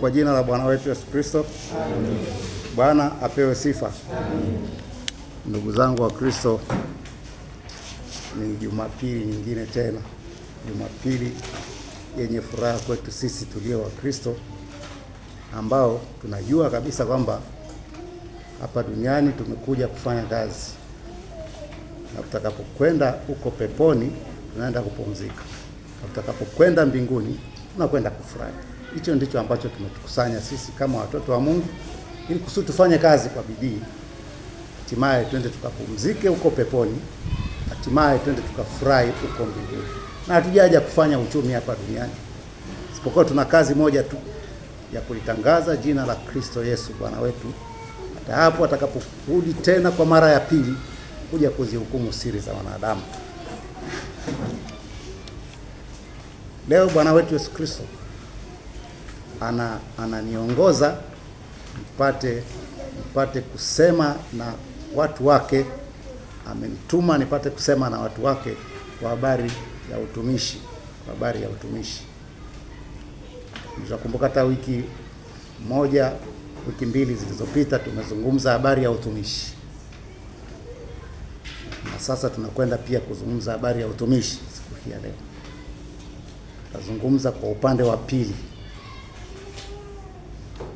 Kwa jina la Bwana wetu Yesu Kristo. Amen. Bwana apewe sifa. Amen. Ndugu zangu wa Kristo, ni Jumapili nyingine tena. Jumapili yenye furaha kwetu sisi tulio wa Kristo, ambao tunajua kabisa kwamba hapa duniani tumekuja kufanya kazi, na tutakapokwenda huko peponi tunaenda kupumzika, na tutakapokwenda mbinguni tunakwenda kufurahi. Hicho ndicho ambacho tumetukusanya sisi kama watoto wa Mungu, ili kusudi tufanye kazi kwa bidii, hatimaye twende tukapumzike huko peponi, hatimaye twende tukafurahi huko mbinguni. Na hatujaja kufanya uchumi hapa duniani, isipokuwa tuna kazi moja tu ya kulitangaza jina la Kristo Yesu Bwana wetu, hata hapo atakaporudi tena kwa mara ya pili kuja kuzihukumu siri za wanadamu. Leo Bwana wetu Yesu Kristo ananiongoza nipate kusema na watu wake. Amenituma nipate kusema na watu wake kwa habari ya utumishi, kwa habari ya utumishi. Nitakumbuka hata wiki mbili zilizopita tumezungumza habari ya utumishi, na sasa tunakwenda pia kuzungumza habari ya utumishi siku hii ya leo. Tutazungumza kwa upande wa pili.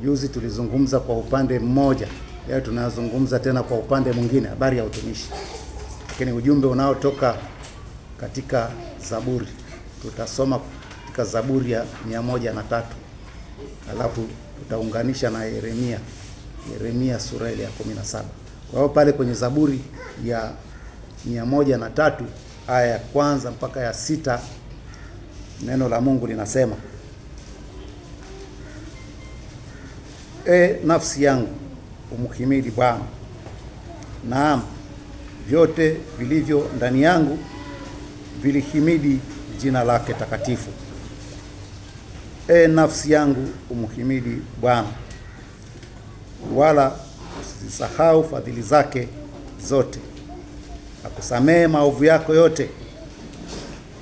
Juzi tulizungumza kwa upande mmoja, leo tunazungumza tena kwa upande mwingine, habari ya utumishi. Lakini ujumbe unaotoka katika Zaburi, tutasoma katika Zaburi ya 103, alafu tutaunganisha na Yeremia sura ile ya 17. Kwa hiyo pale kwenye Zaburi ya 103 aya ya kwanza mpaka ya 6, neno la Mungu linasema: nafsi yangu umhimidi Bwana, naam, vyote vilivyo ndani yangu vilihimidi jina lake takatifu. Nafsi yangu umhimidi Bwana, wala usisahau fadhili zake zote. Akusamehe maovu yako yote,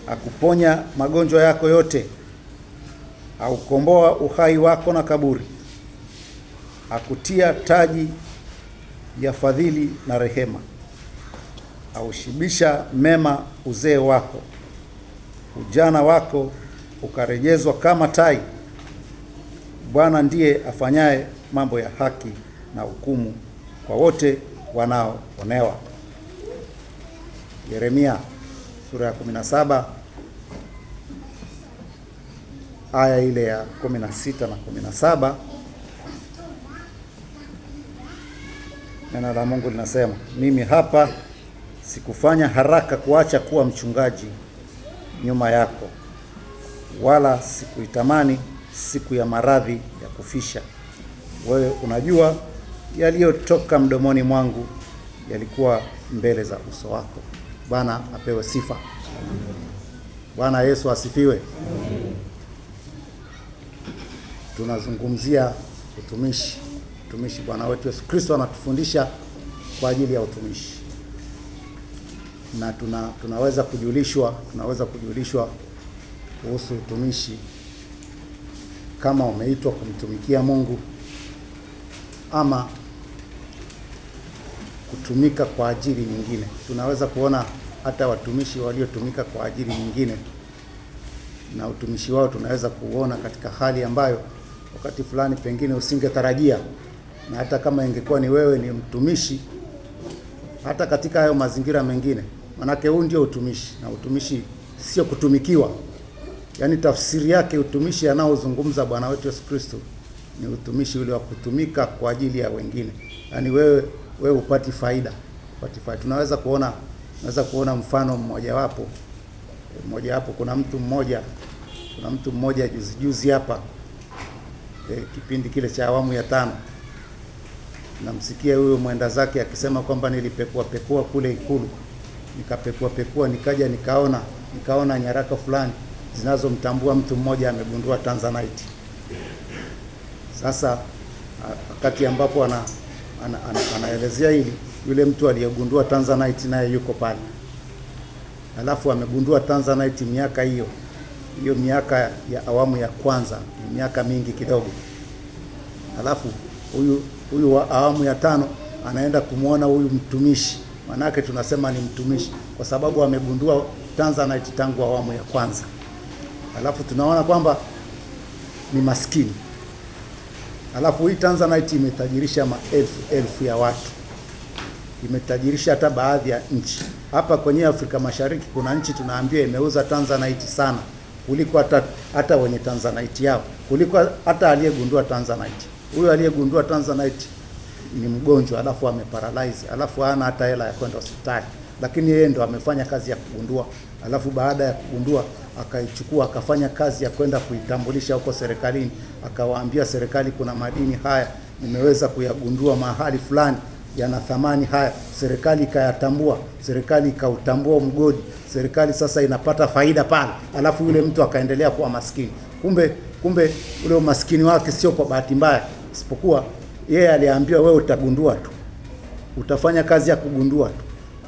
akuponya magonjwa yako yote, aukomboa uhai wako na kaburi, akutia taji ya fadhili na rehema, aushibisha mema uzee wako, ujana wako ukarejezwa kama tai. Bwana ndiye afanyaye mambo ya haki na hukumu kwa wote wanaoonewa. Yeremia sura ya 17 aya ile ya 16 na 17. Neno la Mungu linasema: mimi hapa sikufanya haraka kuacha kuwa mchungaji nyuma yako, wala sikuitamani siku ya maradhi ya kufisha. Wewe unajua yaliyotoka mdomoni mwangu yalikuwa mbele za uso wako. Bwana apewe sifa. Bwana Yesu asifiwe. Tunazungumzia utumishi. Bwana wetu Yesu Kristo anatufundisha kwa ajili ya utumishi, na tunaweza kujulishwa kuhusu utumishi kama umeitwa kumtumikia Mungu ama kutumika kwa ajili nyingine. Tunaweza kuona hata watumishi waliotumika kwa ajili nyingine, na utumishi wao tunaweza kuona katika hali ambayo wakati fulani pengine usingetarajia. Na hata kama ingekuwa ni wewe ni mtumishi, hata katika hayo mazingira mengine, manake huu ndio utumishi. Na utumishi sio kutumikiwa. Yaani tafsiri yake utumishi anaozungumza Bwana wetu Yesu Kristo ni utumishi ule wa kutumika kwa ajili ya wengine. Yaani wewe upati faida. Tunaweza kuona mfano mmoja wapo. Kuna mtu mmoja juzi hapa, kipindi kile cha awamu ya 5, namsikia huyo mwenda zake akisema kwamba nilipekua kule Ikulu, nikapekua nikaja nikaona nyaraka fulani zinazomtambua mtu mmoja amegundua Tanzanite. Sasa wakati ambapo anaelezea hili, yule mtu aliyegundua Tanzanite naye yuko pale, alafu amegundua Tanzanite miaka hiyo miaka ya awamu ya kwanza, miaka mingi kidogo. Alafu huyu wa awamu ya 5 anaenda kumwona huyu mtumishi. Manake tunasema ni mtumishi kwa sababu amegundua Tanzanite tangu awamu ya kwanza. Alafu tunaona kwamba ni maskini. Alafu hii Tanzanite imetajirisha maelfu ya watu. Imetajirisha hata baadhi ya nchi. Hapa kwenye Afrika Mashariki kuna nchi tunaambia imeuza Tanzanite sana kuliko hata wenye Tanzanite yao, kuliko hata aliyegundua Tanzanite. Huyo aliyegundua Tanzanite ni mgonjwa, alafu ameparalyze, alafu hana hata hela ya kwenda hospitali, lakini yeye ndo amefanya kazi ya kugundua. Alafu baada ya kugundua akaichukua akafanya kazi ya kwenda kuitambulisha huko serikalini, akawaambia serikali, kuna madini haya nimeweza kuyagundua mahali fulani yana thamani haya. Serikali ikayatambua, serikali ikautambua mgodi, serikali sasa inapata faida pale. Alafu yule mtu akaendelea kuwa maskini. Kumbe ule umaskini wake sio kwa bahati mbaya, isipokuwa yeye aliambiwa, wewe utagundua tu, utafanya kazi ya kugundua tu,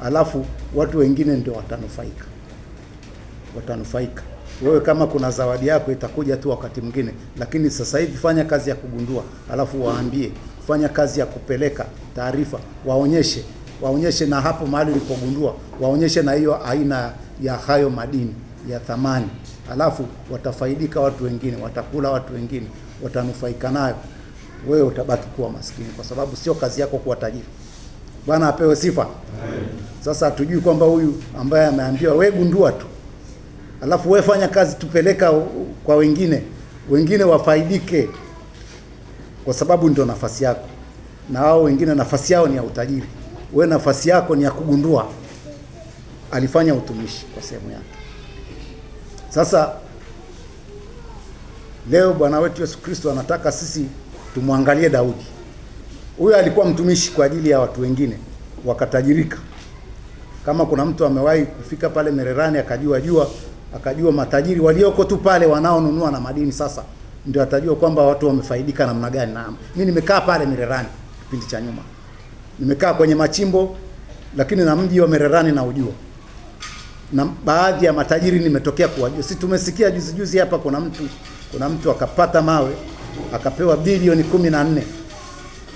alafu watu wengine ndio watanufaika. Wewe kama kuna zawadi yako itakuja tu wakati mwingine, lakini sasa hivi fanya kazi ya kugundua, alafu waambie, fanya kazi ya kupeleka taarifa, waonyeshe na hapo mahali ulipogundua, waonyeshe na hiyo aina ya hayo madini ya thamani, alafu watafaidika watu wengine, watakula watu wengine, watanufaika nayo. Wewe utabaki kuwa maskini kwa sababu sio kazi yako kuwa tajiri. Bwana apewe sifa. Sasa hatujui kwamba huyu ambaye ameambiwa wewe gundua tu, alafu wewe fanya kazi tupeleka kwa wengine wafaidike, kwa sababu ndio nafasi yako, na hao wengine nafasi yao ni ya utajiri, wewe nafasi yako ni ya kugundua. Alifanya utumishi kwa sehemu yake. Sasa leo Bwana wetu Yesu Kristo anataka sisi tumwangalie Daudi. Huyu alikuwa mtumishi kwa ajili ya watu wengine wakatajirika. Kama kuna mtu amewahi kufika pale Mererani akajua matajiri walioko tu pale wanaonunua na madini, sasa ndio atajua kwamba watu wamefaidika namna gani. Na mimi nimekaa pale Mererani kipindi cha nyuma, nimekaa kwenye machimbo, lakini na mji wa Mererani na ujua, na baadhi ya matajiri nimetokea kuwajua. Si tumesikia juzi hapa kuna mtu akapata mawe akapewa bilioni 14,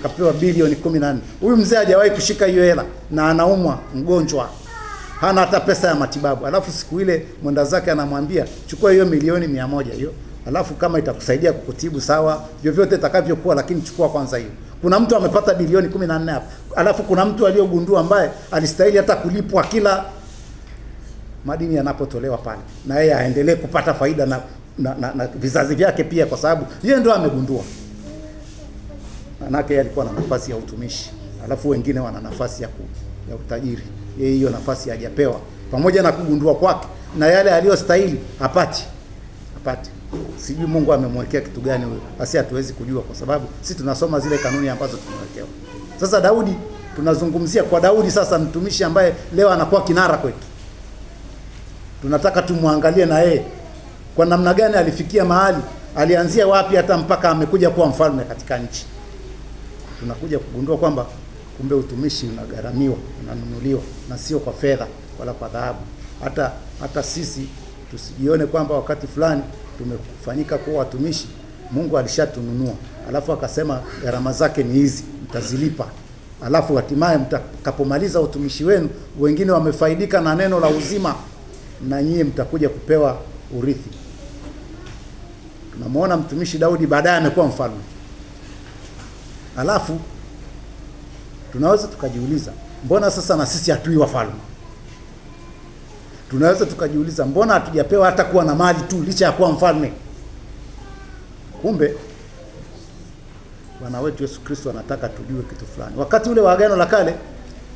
akapewa bilioni 14. Huyu mzee hajawahi kushika hiyo hela na anaumwa, mgonjwa, hana hata pesa ya matibabu. Alafu siku ile mwenda zake anamwambia, chukua hiyo milioni 100 hiyo, alafu kama itakusaidia kukutibu sawa, vyovyote itakavyokuwa, lakini chukua kwanza hiyo. Kuna mtu amepata bilioni 14 hapo. Alafu kuna mtu aliyogundua ambaye alistahili hata kulipwa kila madini yanapotolewa pale, na yeye aendelee kupata faida na vizazi vyake pia, kwa sababu yeye ndio amegundua. Manake alikuwa na nafasi ya utumishi, alafu wengine wana nafasi ya utajiri. Yeye hiyo nafasi hajapewa, pamoja na kugundua kwake, na yale aliyostahili hapati. Sijui Mungu amemwekea kitu gani huyo, basi hatuwezi kujua, kwa sababu sisi tunasoma zile kanuni ambazo tumewekewa. Sasa Daudi, tunazungumzia kwa Daudi sasa, mtumishi ambaye leo anakuwa kinara kwetu. Tunataka tumwangalie na yeye kwa namna gani alifikia mahali, alianzia wapi hata mpaka amekuja kuwa mfalme katika nchi. Tunakuja kugundua kwamba kumbe utumishi unagharamiwa, unanunuliwa, na sio kwa fedha wala kwa dhahabu. Hata sisi tusijione kwamba wakati fulani tumefanyika kuwa watumishi, Mungu alishatununua, alafu akasema gharama zake ni hizi, mtazilipa. Alafu hatimaye mtakapomaliza utumishi wenu, wengine wamefaidika na neno la uzima, na nyie mtakuja kupewa urithi. Tunamwona mtumishi Daudi baadaye amekuwa mfalme. Alafu tunaweza tukajiuliza, mbona sasa na sisi hatui wafalme? Tunaweza tukajiuliza, mbona hatujapewa hata kuwa na mali tu licha ya kuwa mfalme? Kumbe Bwana wetu Yesu Kristo anataka tujue kitu fulani. Wakati ule wa Agano la Kale,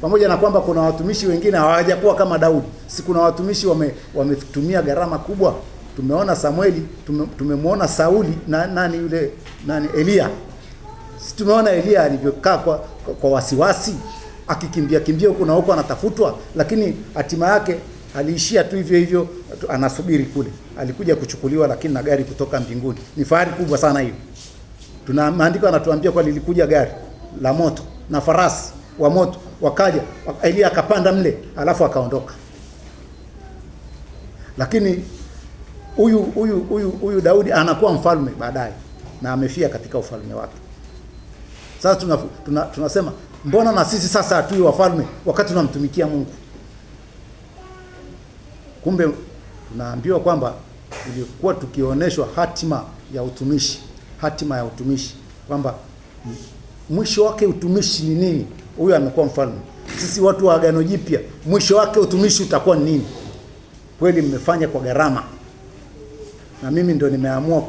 pamoja na kwamba kuna watumishi wengine hawajakuwa kama Daudi, si kuna watumishi wametumia gharama kubwa. Tumeona Samueli, tumemwona Sauli na Elia. Si tumeona Elia alivyokaa kwa wasiwasi, akikimbia huko na huko anatafutwa, lakini hatima yake aliishia tu hivyo anasubiri kule. Alikuja kuchukuliwa lakini na gari kutoka mbinguni. Ni fahari kubwa sana hiyo. Tuna maandiko yanatuambia kwa lilikuja gari la moto na farasi wa moto, wakaja, Elia akapanda alafu akaondoka. Lakini huyu Daudi anakuwa mfalme baadaye, na amefia katika ufalme wake. Sasa tunasema mbona na sisi sasa hatui wafalme wakati tunamtumikia Mungu? Kumbe tunaambiwa kwamba ilikuwa tukioneshwa hatima ya utumishi, kwamba mwisho wake utumishi ni nini. Huyu amekuwa mfalme. Sisi watu wa Agano Jipya, mwisho wake utumishi utakuwa ni nini? Kweli mmefanya kwa gharama, na mimi ndio nimeamua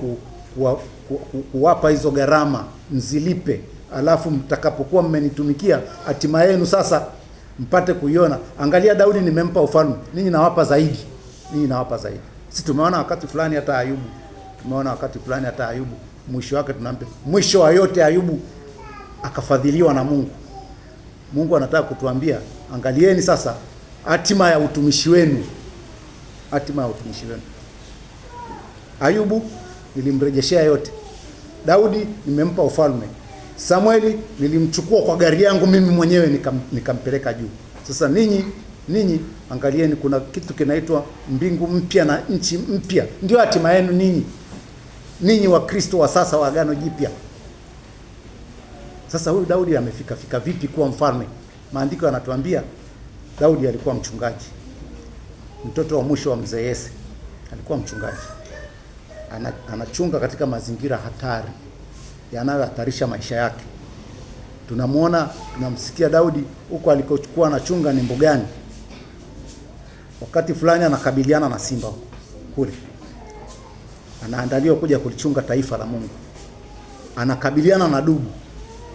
kuwapa hizo gharama mzilipe, alafu mtakapokuwa mmenitumikia hatima yenu sasa mpate kuiona. Angalia, Daudi nimempa ufalme, ninyi nawapa zaidi. Sisi tumeona wakati fulani hata Ayubu, mwisho wake tunampe mwisho wa yote. Ayubu akafadhiliwa na Mungu. Mungu anataka kutuambia, angalieni sasa hatima ya utumishi wenu. Ayubu nilimrejeshea yote. Daudi nimempa ufalme. Samueli nilimchukua kwa gari yangu mimi mwenyewe nikampeleka juu. Sasa ninyi angalieni, kuna kitu kinaitwa mbingu mpya na nchi mpya. Ndio hatima yenu ninyi wa Kristo wa sasa wa Agano Jipya. Sasa huyu Daudi amefika vipi kuwa mfalme? Maandiko yanatuambia Daudi alikuwa mchungaji, mtoto wa mwisho wa mzee Yese. Alikuwa mchungaji, anachunga katika mazingira hatari yanayohatarisha maisha yake. Tunamsikia Daudi huko alikochukua anachunga ni mbugani. Wakati fulani anakabiliana na simba kule, anaandaliwa kuja kulichunga taifa la Mungu, anakabiliana na dubu.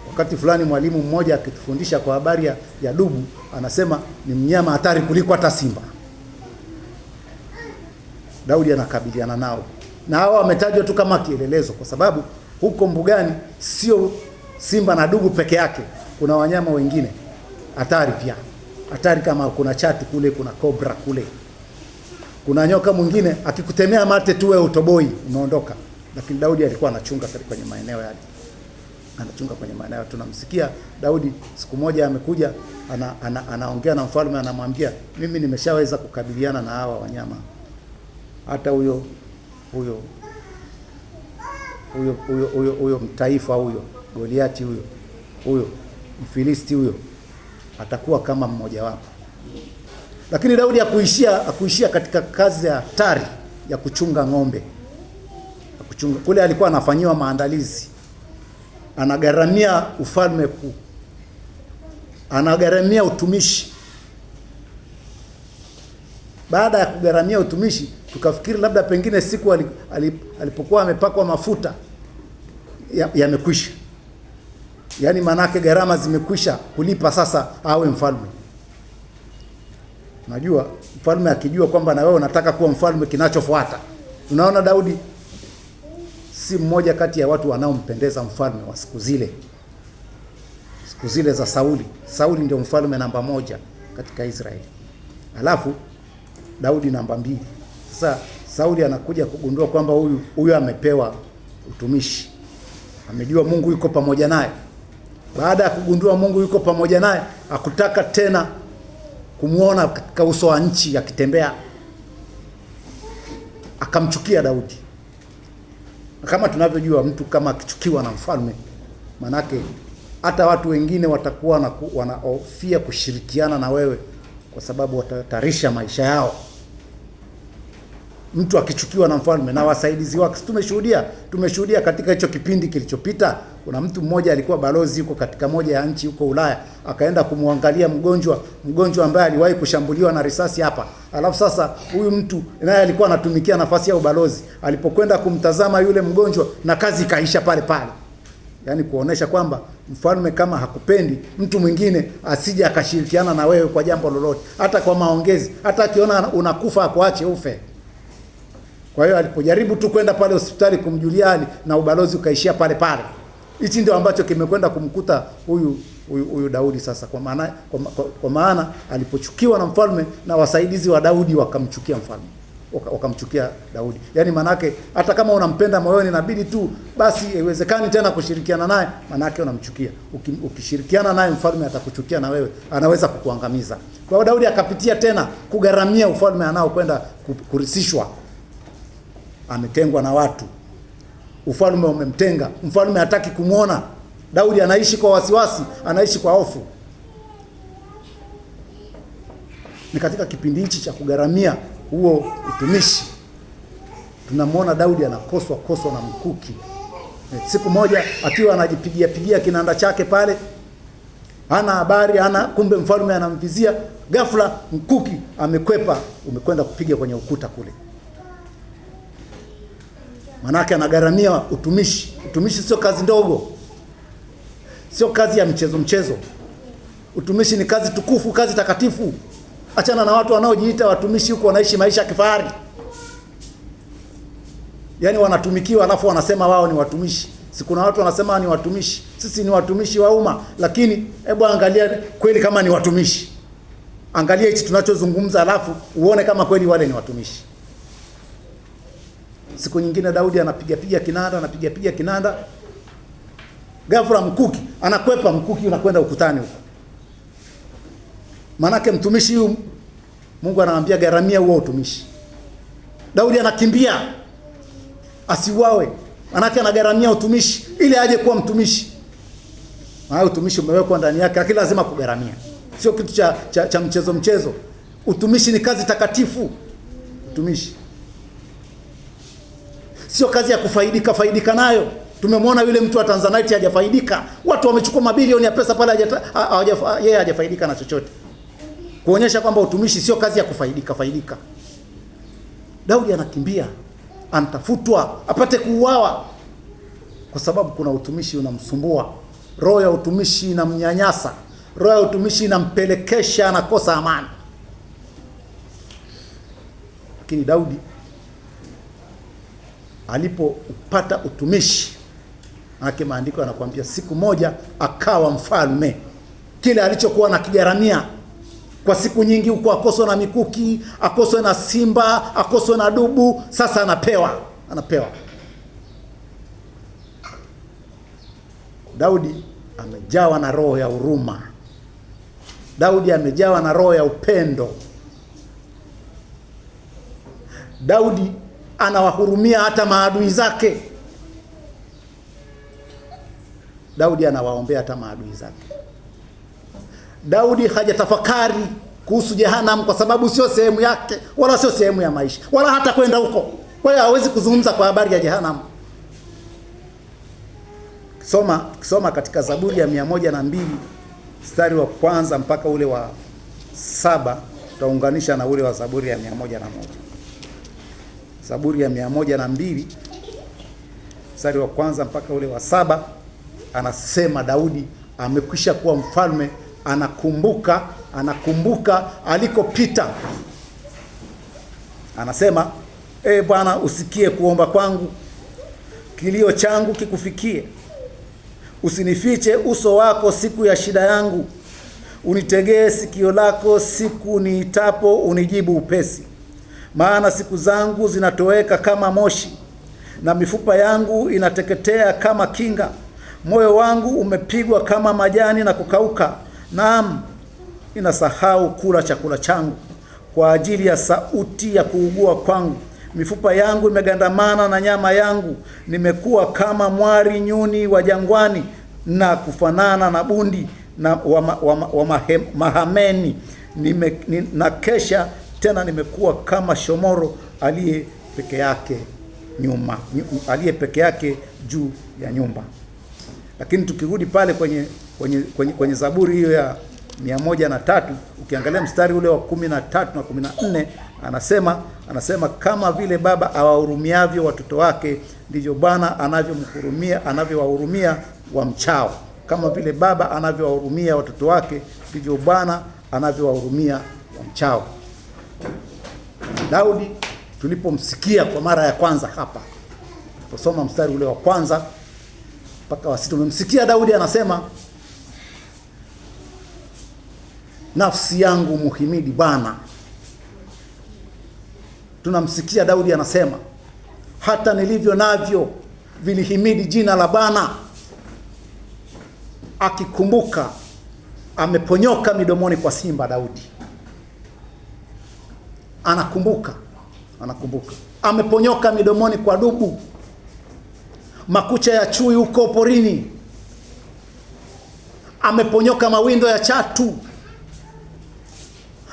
Wakati fulani mwalimu mmoja akitufundisha kwa habari ya dubu, anasema ni mnyama hatari kuliko hata simba. Daudi anakabiliana nao, na hawa wametajwa tu kama kielelezo, kwa sababu huko mbugani sio simba na dubu peke yake, kuna wanyama wengine hatari pia. Hatari kama kuna chatu kule, kuna cobra kule, kuna nyoka mwingine akikutemea mate tu wewe utoboi, umeondoka. Lakini Daudi alikuwa anachunga kwenye maeneo yale. Tunamsikia Daudi siku moja amekuja anaongea na mfalme, anamwambia mimi nimeshaweza kukabiliana na hawa wanyama. Hata huyo mtaifa huyo Goliati huyo Mfilisti huyo atakuwa kama mmoja wapo. Lakini Daudi hakuishia katika kazi ya hatari ya kuchunga ng'ombe. Kule alikuwa anafanyiwa maandalizi, anagharamia ufalme kuu, anagharamia utumishi. Baada ya kugharamia utumishi, tukafikiri labda pengine siku alipokuwa amepakwa mafuta yamekwisha. Yaani manake gharama zimekwisha kulipa, sasa awe mfalme. Unajua mfalme akijua kwamba na wewe unataka kuwa mfalme, kinachofuata tunaona Daudi si mmoja kati ya watu wanaompendeza mfalme wa siku zile za Sauli. Sauli ndio mfalme namba 1 katika Israeli, alafu Daudi namba 2. Sasa Sauli anakuja kugundua kwamba huyu amepewa utumishi, amejua Mungu yuko pamoja naye. Baada ya kugundua Mungu yuko pamoja naye, hakutaka tena kumuona katika uso wa nchi akitembea, akamchukia Daudi. Kama tunavyojua mtu kama akichukiwa na mfalme, manake hata watu wengine watakuwa wanahofia kushirikiana na wewe, kwa sababu watahatarisha maisha yao. Mtu akichukiwa na mfalme na wasaidizi wake, tumeshuhudia katika hicho kipindi kilichopita. Kuna mtu mmoja alikuwa balozi huko katika moja ya nchi huko Ulaya, akaenda kumwangalia mgonjwa ambaye aliwahi kushambuliwa na risasi hapa. Alafu sasa huyu mtu naye alikuwa anatumikia nafasi ya ubalozi, alipokwenda kumtazama yule mgonjwa na kazi ikaisha pale. Yaani kuonesha kwamba mfalme kama hakupendi, mtu mwingine asije akashirikiana na wewe kwa jambo lolote, hata kwa maongezi, hata akiona unakufa akuache ufe. Kwa hiyo alipojaribu tu kwenda pale hospitali kumjulia hali, na ubalozi ukaishia pale. Hichi ndio ambacho kimekwenda kumkuta huyu Daudi sasa, kwa maana alipochukiwa na mfalme, na wasaidizi wa Daudi wakamchukia mfalme, wakamchukia Daudi. Yaani manake hata kama unampenda moyoni, inabidi tu basi haiwezekani tena kushirikiana naye, manake unamchukia. Ukishirikiana naye mfalme atakuchukia na wewe, anaweza kukuangamiza. Kwa hiyo Daudi akapitia tena kugharamia ufalme anaokwenda kurisishwa. Ametengwa na watu, ufalme umemtenga, mfalme hataki kumuona. Daudi anaishi kwa wasiwasi, anaishi kwa hofu. Ni katika kipindi hichi cha kugharamia huo utumishi tunamwona Daudi anakoswa na mkuki. Siku moja akiwa anajipigia kinanda chake pale, hana habari, kumbe mfalme anamvizia, ghafla mkuki amekwepa, umekwenda kupiga kwenye ukuta kule. Manake anagharamia utumishi. Utumishi sio kazi ndogo, sio kazi ya mchezo. Utumishi ni kazi tukufu, kazi takatifu. Achana na watu wanaojiita watumishi huko wanaishi maisha ya kifahari. Yaani wanatumikiwa alafu wanasema wao ni watumishi. Kuna watu wanasema ni watumishi. Sisi ni watumishi wa umma, lakini hebu angalia kweli kama ni watumishi. Angalia hichi tunachozungumza alafu uone kama kweli wale ni watumishi. Siku nyingine Daudi anapiga kinanda. Ghafla mkuki, anakwepa mkuki unakwenda ukutani huko. Manake mtumishi huyu Mungu anamwambia gharamia huo utumishi. Daudi anakimbia asiuawe. Manake anagharamia utumishi ili aje kuwa mtumishi. Maana utumishi umewekwa ndani yake, lakini lazima kugharamia. Sio kitu cha mchezo. Utumishi ni kazi takatifu. Utumishi sio kazi ya kufaidika nayo. Tumemwona yule mtu wa Tanzanite hajafaidika. Watu wamechukua mabilioni ya pesa pale, yeye hajafaidika na chochote. Kuonyesha kwamba utumishi sio kazi ya kufaidika. Daudi anakimbia, anatafutwa apate kuuawa kwa sababu kuna utumishi unamsumbua. Roho ya utumishi inamnyanyasa. Roho ya utumishi inampelekesha anakosa amani. Lakini Daudi alipopata utumishi, haki maandiko yanakuambia siku moja akawa mfalme. Kile alichokuwa na kigharamia kwa siku nyingi huko, akoswe na mikuki, akoswe na simba, akoswe na dubu, sasa anapewa. Daudi amejawa na roho ya huruma. Daudi amejawa na roho ya upendo. Daudi anawahurumia hata maadui zake. Daudi anawaombea hata maadui zake. Daudi hajatafakari kuhusu jehanamu kwa sababu sio sehemu yake, wala sio sehemu ya maisha, wala hata kwenda huko. Kwa hiyo hawezi kuzungumza kwa habari ya jehanamu. Kisoma katika Zaburi ya 102 mstari wa kwanza mpaka ule wa 7, tutaunganisha na ule wa Zaburi ya 101. Zaburi ya 102 mstari wa kwanza mpaka ule wa 7, anasema Daudi amekwisha kuwa mfalme, anakumbuka alikopita. Anasema, Bwana usikie kuomba kwangu, kilio changu kikufikie. Usinifiche uso wako siku ya shida yangu. Unitegee sikio lako siku niitapo, unijibu upesi. Maana siku zangu zinatoweka kama moshi, na mifupa yangu inateketea kama kinga. Moyo wangu umepigwa kama majani na kukauka. Naam, ninasahau kula chakula changu kwa ajili ya sauti ya kuugua kwangu. Mifupa yangu imegandamana na nyama yangu. Nimekuwa kama mwari nyuni wa jangwani, na kufanana na bundi na mahameni. Na kesha tena nimekuwa kama shomoro aliye peke yake juu ya nyumba. Lakini tukirudi pale kwenye Zaburi hiyo ya 103, ukiangalia mstari ule wa 13 na 14, anasema kama vile baba awahurumiavyo watoto wake, ndivyo Bwana anavyowahurumia wamchao. Kama vile baba anavyowahurumia watoto wake, ndivyo Bwana anavyowahurumia wamchao. Daudi tulipomsikia kwa mara ya kwanza hapa, tuliposoma mstari ule wa kwanza mpaka wa 6, tumemsikia Daudi anasema, nafsi yangu muhimidi Bwana. Tunamsikia Daudi anasema, hata nilivyo navyo vilihimidi jina la Bwana. Akikumbuka ameponyoka midomoni kwa simba. Daudi anakumbuka ameponyoka midomoni kwa dubu, makucha ya chui huko porini. ameponyoka mawindo ya chatu,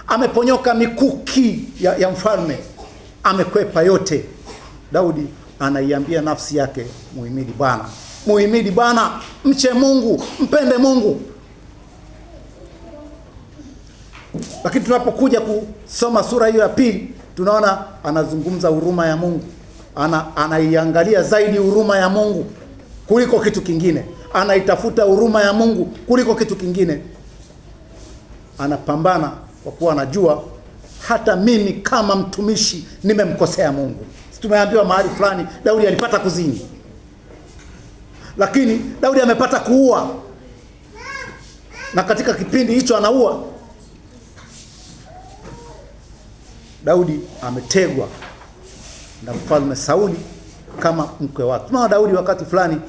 ameponyoka mikuki ya mfalme, amekwepa yote. Daudi anaiambia nafsi yake, muhimidi Bwana, muhimidi Bwana, mche Mungu, mpende Mungu. Lakini tunapokuja kusoma sura hiyo ya pili, tunaona anazungumza huruma ya Mungu. Anaiangalia zaidi huruma ya Mungu kuliko kitu kingine. Anaitafuta huruma ya Mungu kuliko kitu kingine. Anapambana kwa kuwa anajua hata mimi kama mtumishi nimemkosea Mungu. Tumeambiwa mahali fulani Daudi alipata kuzini, lakini Daudi amepata kuua, na katika kipindi hicho anaua. Daudi ametegwa na mfalme Sauli kama mkwe wake. Tunaona Daudi wakati fulani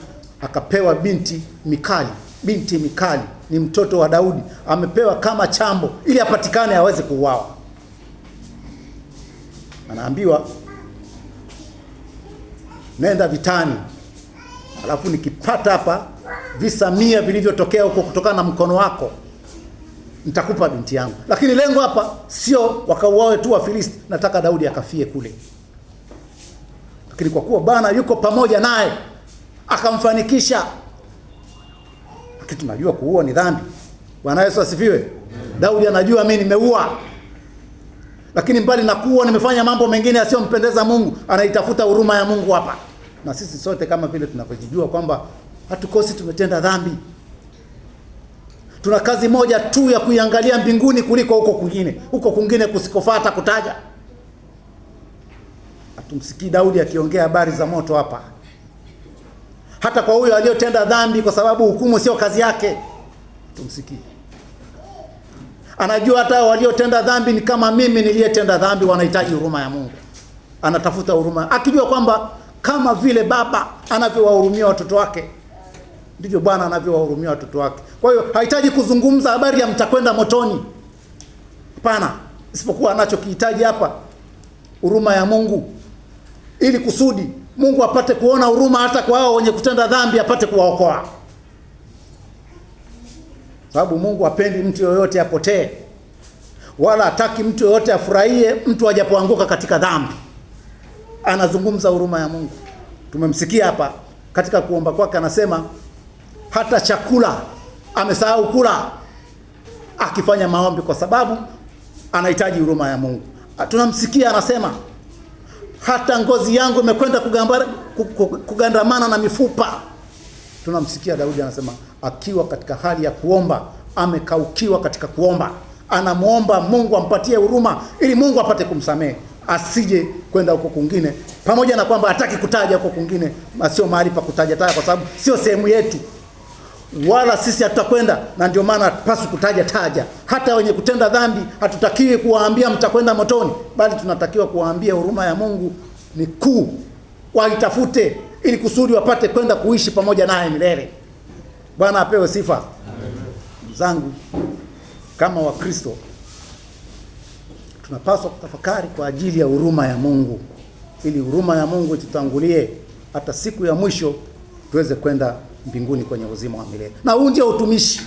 akapewa binti Mikali. Binti Mikali ni mtoto wa Daudi, amepewa kama chambo ili apatikane aweze kuuawa. Anaambiwa, nenda vitani, alafu nikipata hapa visa 100 vilivyotokea huko kutokana na mkono wako, nitakupa binti yangu. Lakini lengo hapa sio wakauawe tu Wafilisti, nataka Daudi akafie kule. Lakini kwa kuwa Bwana yuko pamoja naye, akamfanikisha. Lakini tunajua kuua ni dhambi. Bwana Yesu asifiwe. Daudi anajua mimi nimeua, lakini mbali na kuua nimefanya mambo mengine yasiyompendeza Mungu. Anaitafuta huruma ya Mungu hapa. Na sisi sote kama vile tunavyojua kwamba hatukosi tumetenda dhambi. Tuna kazi moja tu ya kuiangalia mbinguni kuliko huko kwingine. Huko kwingine kusikofata kutaja. Hatumsikii Daudi akiongea habari za moto hapa. Hata kwa huyo aliyotenda dhambi, kwa sababu hukumu sio kazi yake, tumsikii. Anajua hata waliotenda dhambi ni kama mimi niliyetenda dhambi, wanahitaji huruma ya Mungu. Anatafuta huruma, akijua kwamba kama vile baba anavyowahurumia watoto wake, ndivyo Bwana anavyowahurumia watoto wake. Kwa hiyo hahitaji kuzungumza habari ya mtakwenda motoni. Hapana, isipokuwa anachokihitaji hapa huruma ya Mungu, ili kusudi Mungu apate kuona huruma hata kwa hao wenye kutenda dhambi, apate kuwaokoa. Sababu Mungu hapendi mtu yoyote apotee, wala hataki mtu yoyote afurahie mtu ajapoanguka katika dhambi. Anazungumza huruma ya Mungu. Tumemsikia hapa katika kuomba kwake, anasema hata chakula amesahau kula, akifanya maombi kwa sababu anahitaji huruma ya Mungu. Tunamsikia anasema hata ngozi yangu imekwenda kugandamana na mifupa. Tunamsikia Daudi anasema akiwa katika hali ya kuomba, amekaukiwa katika kuomba. Anamuomba Mungu ampatie huruma ili Mungu apate kumsamehe, asije kwenda huko kwingine, pamoja na kwamba hataki kutaja huko kwingine, sio mahali pa kutaja kwa sababu sio sehemu yetu. Wala sisi hatutakwenda, na ndio maana hatupaswi kutaja taja. Hata wenye kutenda dhambi hatutakiwi kuwaambia mtakwenda motoni, bali tunatakiwa kuwaambia huruma ya Mungu ni kuu, waitafute ili kusudi wapate kwenda kuishi pamoja naye milele. Bwana apewe sifa. Amen. Zangu kama Wakristo tunapaswa kutafakari kwa ajili ya huruma ya Mungu, ili huruma ya Mungu itutangulie hata siku ya mwisho tuweze kwenda mbinguni kwenye uzima wa milele. Na huu ndio utumishi.